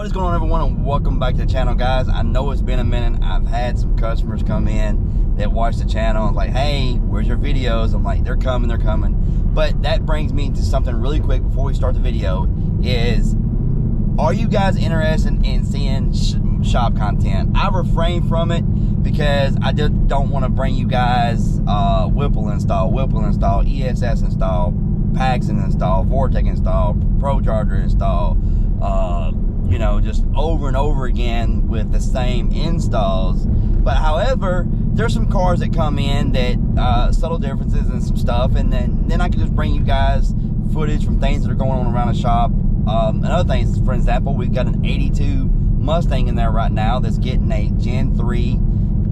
What is going on, everyone, and welcome back to the channel, guys. I know it's been a minute. I've had some customers come in that watch the channel and like, hey, where's your videos? I'm like, they're coming. But that brings me to something really quick before we start the video is, are you guys interested in seeing shop content? I refrain from it because I just don't want to bring you guys Whipple install, ESS install, Paxton install, Vortec install, Supercharger install, you know, just over and over again with the same installs. But however, there's some cars that come in that subtle differences and some stuff, and then I can just bring you guys footage from things that are going on around the shop. And other things, for example, we've got an 82 Mustang in there right now that's getting a Gen 3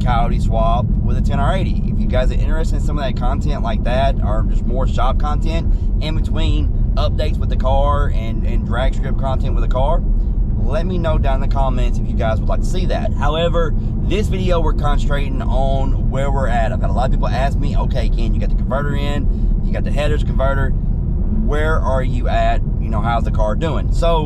Coyote swap with a 10R80. If you guys are interested in some of that content like that, or just more shop content in between updates with the car and drag strip content with the car, let me know down in the comments if you guys would like to see that. However, this video we're concentrating on where we're at. I've had a lot of people ask me, okay, Ken, you got the converter in, you got the headers converter, where are you at? You know, how's the car doing? So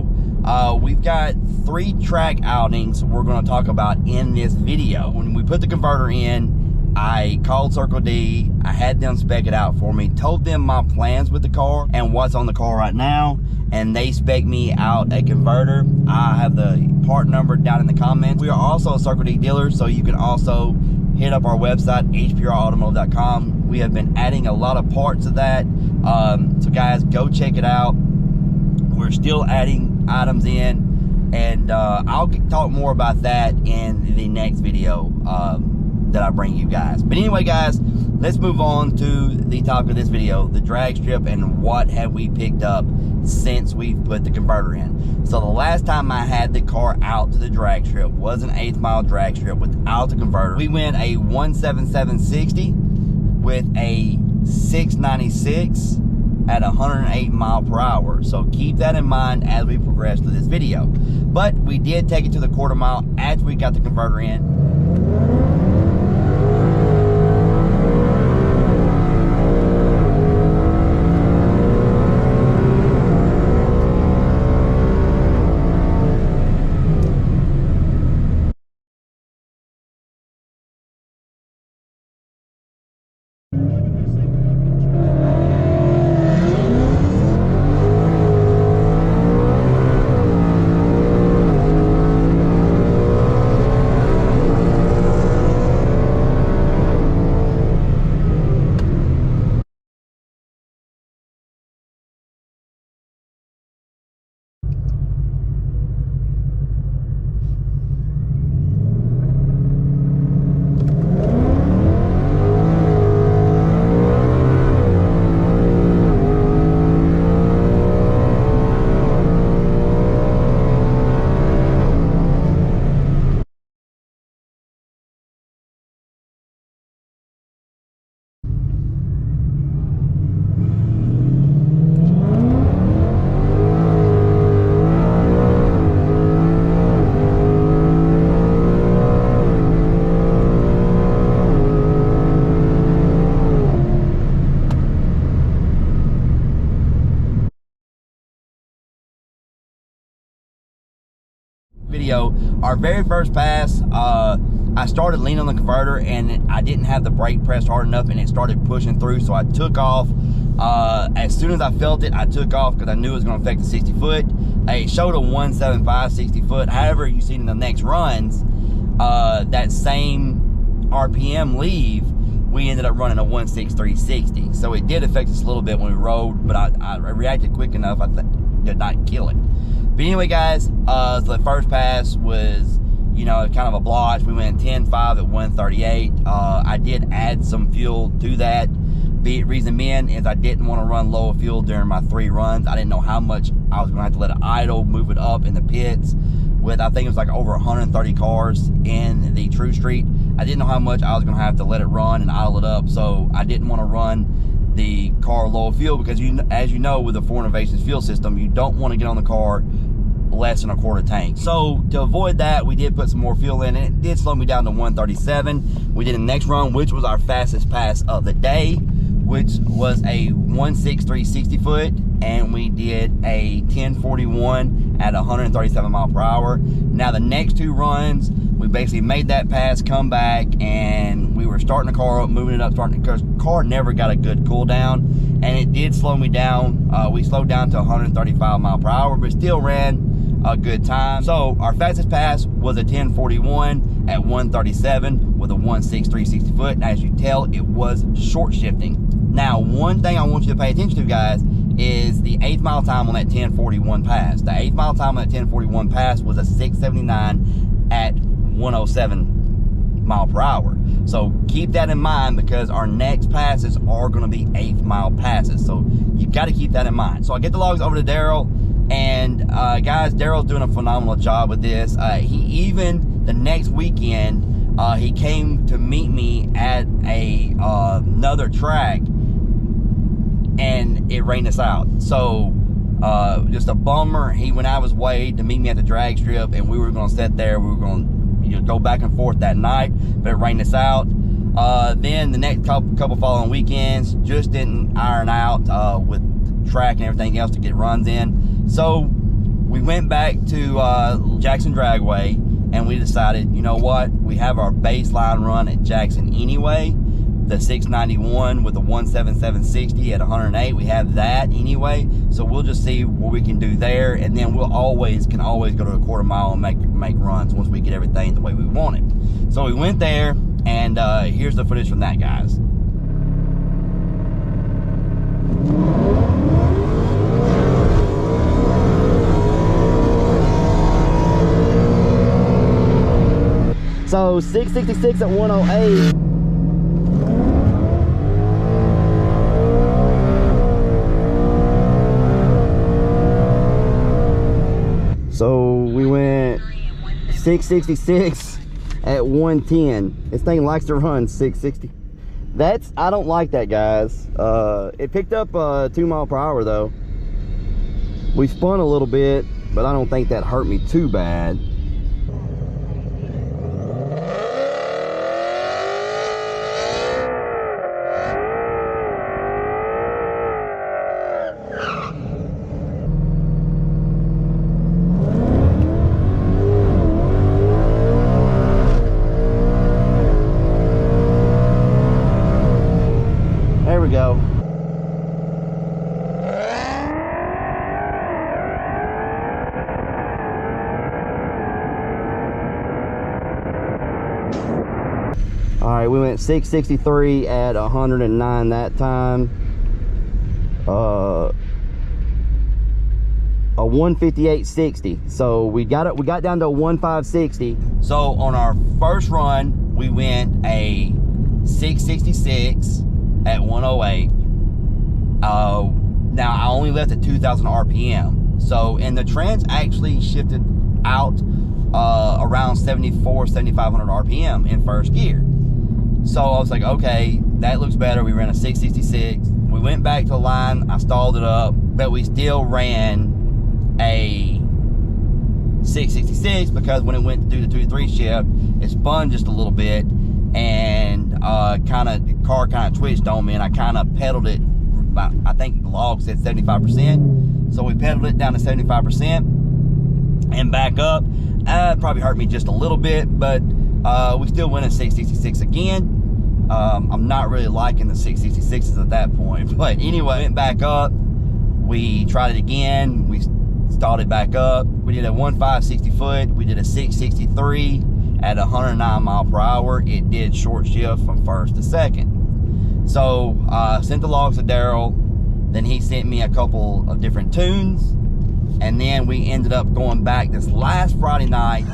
we've got 3 track outings we're going to talk about in this video. When we put the converter in, I called Circle D, I had them spec it out for me, told them my plans with the car and what's on the car right now, and they spec me out a converter. I have the part number down in the comments. We are also a Circle D dealer, so you can also hit up our website, hprautomotive.com. We have been adding a lot of parts to that, so guys, go check it out. We're still adding items in, and I'll talk more about that in the next video that I bring you guys. But anyway, guys, let's move on to the topic of this video, the drag strip and what have we picked up since we've put the converter in. So the last time I had the car out to the drag strip was an 1/8 mile drag strip without the converter. We went a 17760 with a 696 at 108 mile per hour. So keep that in mind as we progress through this video. But we did take it to the 1/4 mile after we got the converter in. Video, our very first pass, I started leaning on the converter and I didn't have the brake pressed hard enough and it started pushing through, so I took off. As soon as I felt it, I took off because I knew it was going to affect the 60 foot. It showed a 175 60 foot. However, you see in the next runs, that same RPM leave, we ended up running a 16360. So it did affect us a little bit when we rode, but I reacted quick enough, I did not kill it. But anyway, guys, so the first pass was, you know, kind of a blotch. We went 10.5 at 138. I did add some fuel to that. Reason being is I didn't want to run low of fuel during my 3 runs. I didn't know how much I was going to have to let it idle, move it up in the pits. With, I think it was like over 130 cars in the True Street. I didn't know how much I was going to have to let it run and idle it up. So I didn't want to run the car low of fuel because, as you know, with the Ford Innovations fuel system, you don't want to get on the car less than a quarter tank. So to avoid that, we did put some more fuel in, and it did slow me down to 137. We did the next run, which was our fastest pass of the day, which was a 163 60 foot, and we did a 1041 at 137 mile per hour. Now the next 2 runs, we basically made that pass, come back, and we were starting the car up, moving it up, because the car never got a good cool down, and it did slow me down. We slowed down to 135 mile per hour, but still ran a good time. So our fastest pass was a 1041 at 137 with a 163 60 foot. And as you tell, it was short shifting. Now, one thing I want you to pay attention to, guys, is the 8th mile time on that 1041 pass. The 8th mile time on that 1041 pass was a 679 at 107 mile per hour. So keep that in mind, because our next passes are going to be 8th mile passes. So you've got to keep that in mind. So I get the logs over to Daryl, and guys, Daryl's doing a phenomenal job with this. He even, the next weekend, he came to meet me at another track, and it rained us out. So just a bummer. He went out of his way to meet me at the drag strip, and we were going to sit there. We were going to go back and forth that night, but it rained us out. Then the next couple following weekends just didn't iron out with the track and everything else to get runs in. So we went back to Jackson Dragway, and we decided, you know what, we have our baseline run at Jackson anyway, the 691 with the 17760 at 108. We have that anyway, so we'll just see what we can do there, and then we'll can always go to a quarter mile and make runs once we get everything the way we want it. So we went there, and here's the footage from that, guys. So 666 at 108. So we went 666 at 110. This thing likes to run 660. I don't like that, guys. It picked up 2 mile per hour though. We spun a little bit, but I don't think that hurt me too bad. There we go. All right, we went 663 at 109 that time. A 158.60. So we got down to a 1560. So on our first run, we went a 666 at 108. Now I only left at 2,000 RPM. So, and the trends actually shifted out around 7,500 RPM in first gear. So I was like, okay, that looks better. We ran a 666. We went back to the line. I stalled it up, but we still ran a 666 because when it went to do the 2 to 3 shift, it spun just a little bit, and the car kind of twitched on me, and I kind of pedaled it. I think the log said 75%. So we pedaled it down to 75% and back up. It probably hurt me just a little bit, but we still went at 666 again. I'm not really liking the 666s at that point, but anyway, went back up. We tried it again. We started back up. We did a 1560 foot. We did a 663 at 109 mile per hour. It did short shift from first to second. So sent the logs to Daryl. Then he sent me a couple of different tunes, and then we ended up going back this last Friday night.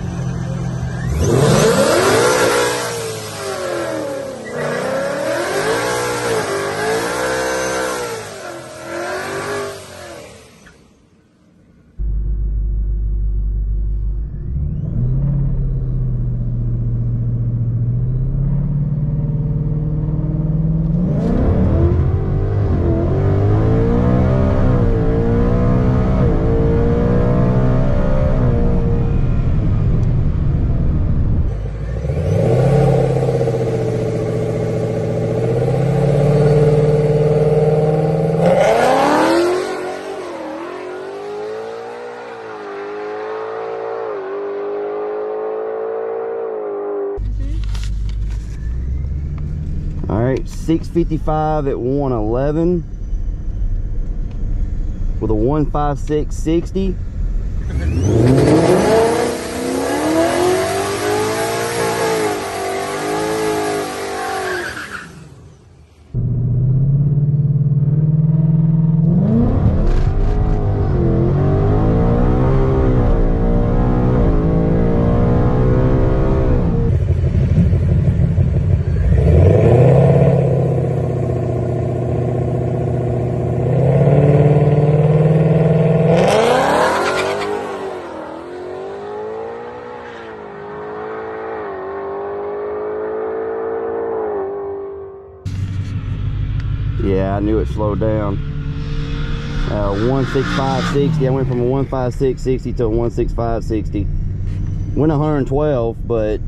right, 655 at 111 with a 15660. Yeah, I knew it slowed down. 16560. I went from a 15660 to a 16560. Went 112, but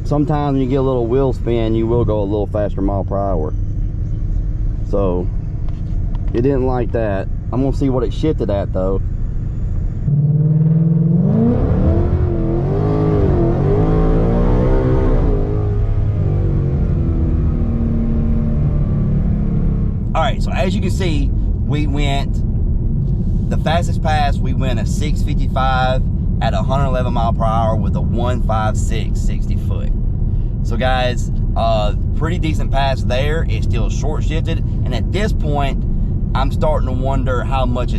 sometimes when you get a little wheel spin, you will go a little faster mile per hour. So it didn't like that. I'm gonna see what it shifted at though. Alright, so as you can see, we went, the fastest pass, we went a 655 at 111 mile per hour with a 15660 foot. So guys, pretty decent pass there. It's still short shifted, and at this point, I'm starting to wonder how much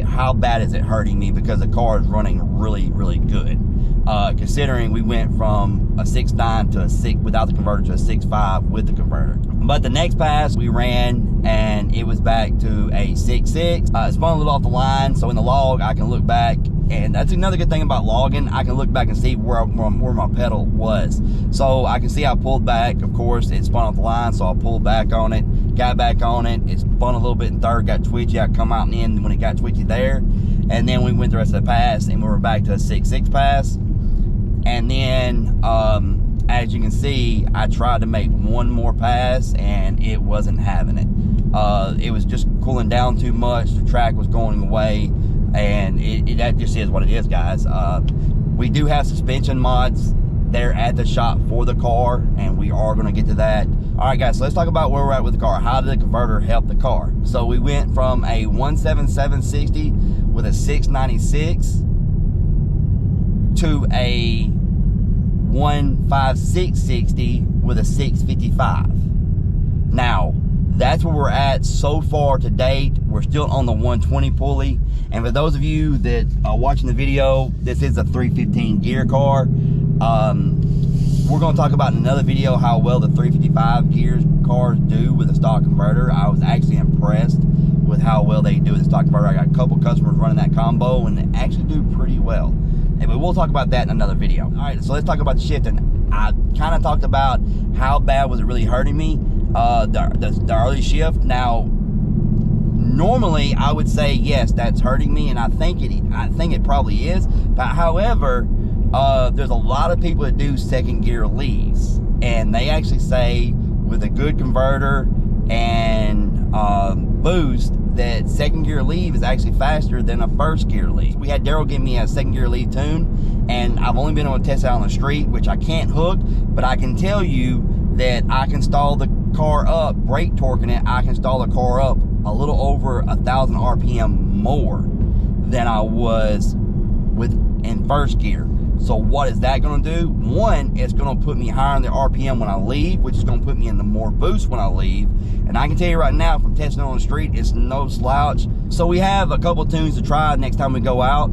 how bad is it hurting me, because the car is running really, really good. Considering we went from a 6.9 to a 6 without the converter to a 6.5 with the converter. But the next pass we ran, and it was back to a 6.6. It's spun a little off the line, so in the log I can look back, and that's another good thing about logging. I can look back and see where my pedal was. So I can see I pulled back. Of course, it spun off the line, so I pulled back on it, got back on it. It spun a little bit in third, got twitchy. I come out and in when it got twitchy there, and then we went the rest of the pass, and we were back to a 6.6 pass. And then, as you can see, I tried to make one more pass, and it wasn't having it. It was just cooling down too much. The track was going away, and that just is what it is, guys. We do have suspension mods there at the shop for the car, and we are going to get to that. All right, guys, so let's talk about where we're at with the car. How did the converter help the car? So we went from a 17760 with a 696 to a 15660 with a 655. Now, that's where we're at so far to date. We're still on the 120 pulley. And for those of you that are watching the video, this is a 315 gear car. We're going to talk about in another video how well the 355 gears cars do with a stock converter. I was actually impressed with how well they do with the stock converter. I got a couple customers running that combo, and they actually do pretty well. But we'll talk about that in another video. All right, so let's talk about the shifting. I kind of talked about how bad was it really hurting me, the early shift. Now, normally I would say yes, that's hurting me, and I think it probably is. But however, there's a lot of people that do second gear leaves, and they actually say with a good converter and boost, that second gear leave is actually faster than a first gear leave. We had Daryl give me a second gear leave tune, and I've only been able to test it out on the street, which I can't hook, but I can tell you that I can stall the car up, brake torquing it, I can stall the car up a little over 1,000 RPM more than I was in first gear. So what is that going to do? One, it's going to put me higher in the RPM when I leave, which is going to put me in the more boost when I leave. And I can tell you right now, from testing on the street, it's no slouch. So we have a couple tunes to try next time we go out.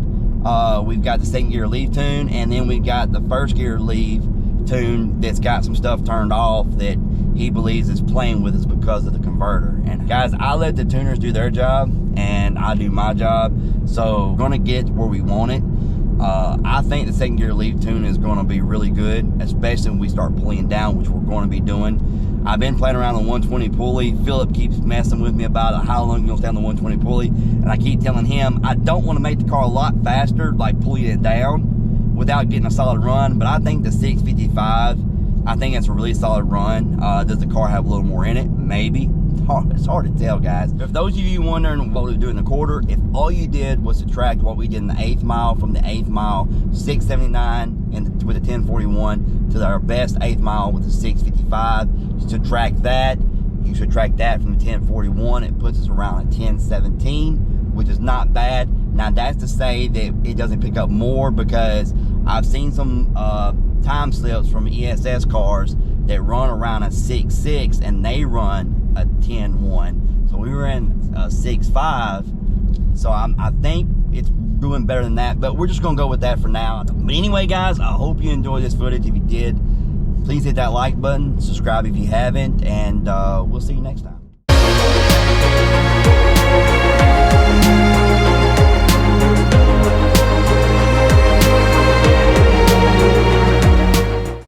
We've got the second gear leave tune, and then we've got the first gear leave tune that's got some stuff turned off that he believes is playing with us because of the converter. And guys, I let the tuners do their job, and I do my job. So we're going to get where we want it. I think the second gear leave tune is going to be really good, especially when we start pulling down, which we're going to be doing. I've been playing around the 120 pulley. Philip keeps messing with me about how long you're going to stay on the 120 pulley, and I keep telling him I don't want to make the car a lot faster, like pulling it down without getting a solid run. But I think the 655, I think it's a really solid run. Does the car have a little more in it? Maybe. It's hard to tell, guys. If those of you wondering what we do in the quarter, if all you did was subtract what we did in the 8th mile from the 8th mile, 679 with the 1041 to our best 8th mile with the 655, subtract that, You subtract that from the 1041, it puts us around a 1017, which is not bad. Now that's to say that it doesn't pick up more, because I've seen some time slips from ESS cars that run around a 6.6 and they run a 10.1. So we were in a 6.5. So I think it's doing better than that, but we're just gonna go with that for now. But anyway, guys, I hope you enjoyed this footage. If you did, please hit that like button, subscribe if you haven't, and we'll see you next time.